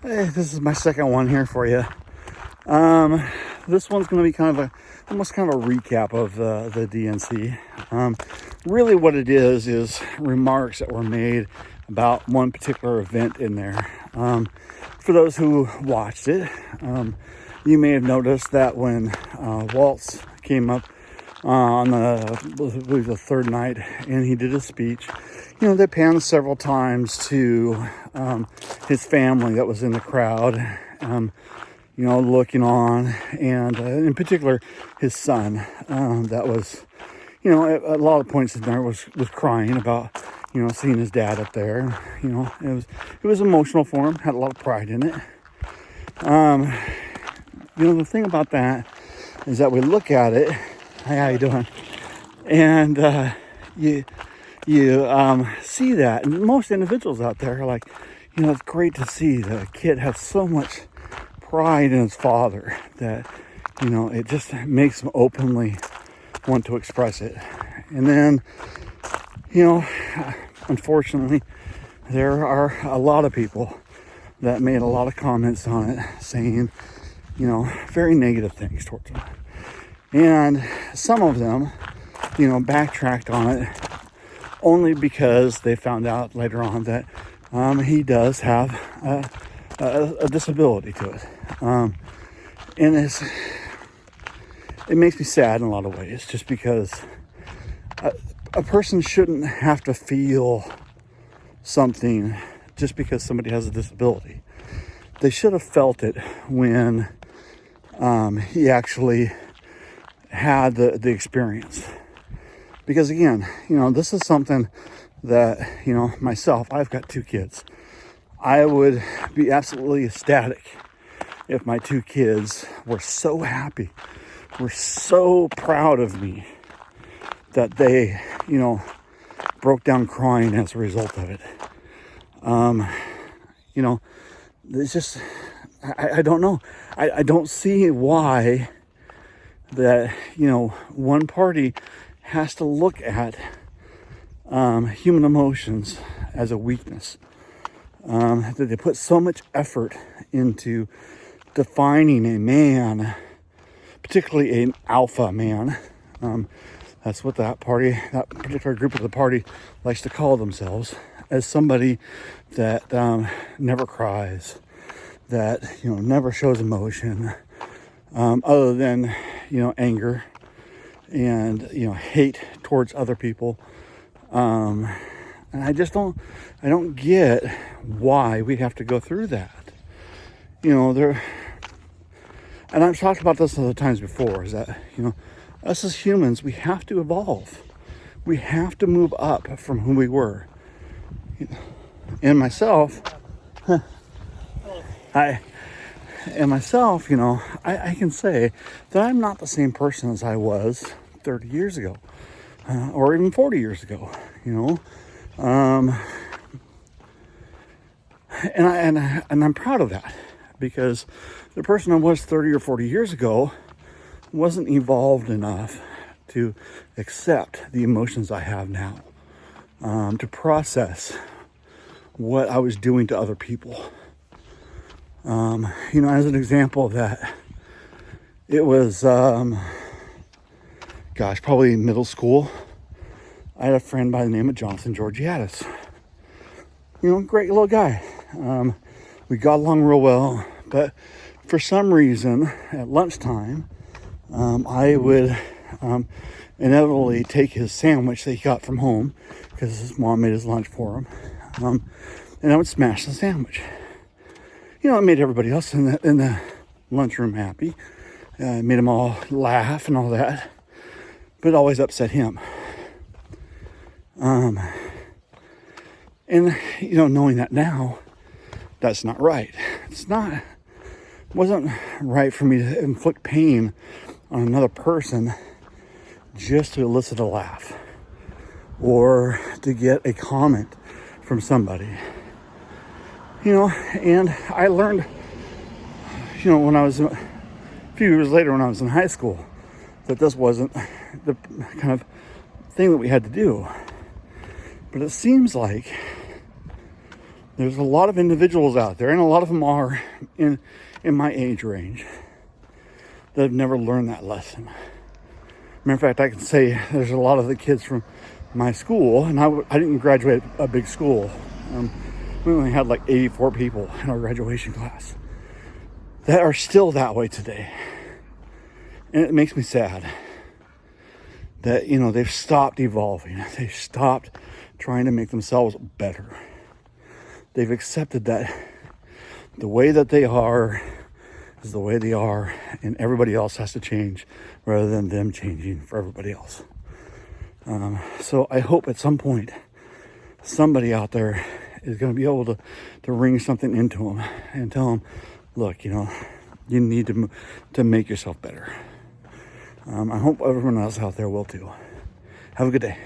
Hey, this is my second one here for you. This one's going to be almost kind of a recap of the DNC. Really what it is remarks that were made about one particular event in there. For those who watched it, you may have noticed that when Waltz came up on the third night and he did a speech, they panned several times to his family that was in the crowd, looking on, and in particular his son that was, at a lot of points in there was crying about, seeing his dad up there. It was emotional for him, had a lot of pride in it. The thing about that is that we look at it. Hey, how you doing? And you see that, and most individuals out there are like, it's great to see that a kid has so much pride in his father that, it just makes him openly want to express it. And then, unfortunately, there are a lot of people that made a lot of comments on it saying, very negative things towards him. And some of them, backtracked on it only because they found out later on that he does have a disability to it. And it makes me sad in a lot of ways, just because a person shouldn't have to feel something just because somebody has a disability. They should have felt it when he actually had the experience. Because again, this is something that, myself, I've got 2 kids. I would be absolutely ecstatic if my 2 kids were so happy, were so proud of me that they, broke down crying as a result of it. It's just, I don't know. I don't see why that, one party has to look at human emotions as a weakness. That they put so much effort into defining a man, particularly an alpha man. That's what that particular group of the party likes to call themselves, as somebody that never cries, that never shows emotion, other than anger and hate towards other people. And I don't get why we have to go through that. And I've talked about this other times before, is that us as humans, we have to evolve. We have to move up from who we were. And myself, I can say that I'm not the same person as I was 30 years ago, or even 40 years ago, and I'm proud of that, because the person I was 30 or 40 years ago wasn't evolved enough to accept the emotions I have now, to process what I was doing to other people. As an example of that, it was, probably middle school. I had a friend by the name of Jonathan Georgiadis. Great little guy. We got along real well, but for some reason, at lunchtime, I would inevitably take his sandwich that he got from home, because his mom made his lunch for him, and I would smash the sandwich. It made everybody else in the lunchroom happy. It made them all laugh and all that. But it always upset him. And, knowing that now, that's not right. Wasn't right for me to inflict pain on another person just to elicit a laugh or to get a comment from somebody. And I learned, when I was, a few years later when I was in high school, that this wasn't the kind of thing that we had to do. But it seems like There's a lot of individuals out there, and a lot of them are in my age range, that have never learned that lesson. Matter of fact, I can say there's a lot of the kids from my school, and I didn't graduate a big school. We only had like 84 people in our graduation class that are still that way today. And it makes me sad that, they've stopped evolving. They've stopped trying to make themselves better. They've accepted that the way that they are is the way they are, and everybody else has to change rather than them changing for everybody else. So I hope at some point somebody out there is going to be able to ring something into them and tell them, look, you need to make yourself better. I hope everyone else out there will too. Have a good day.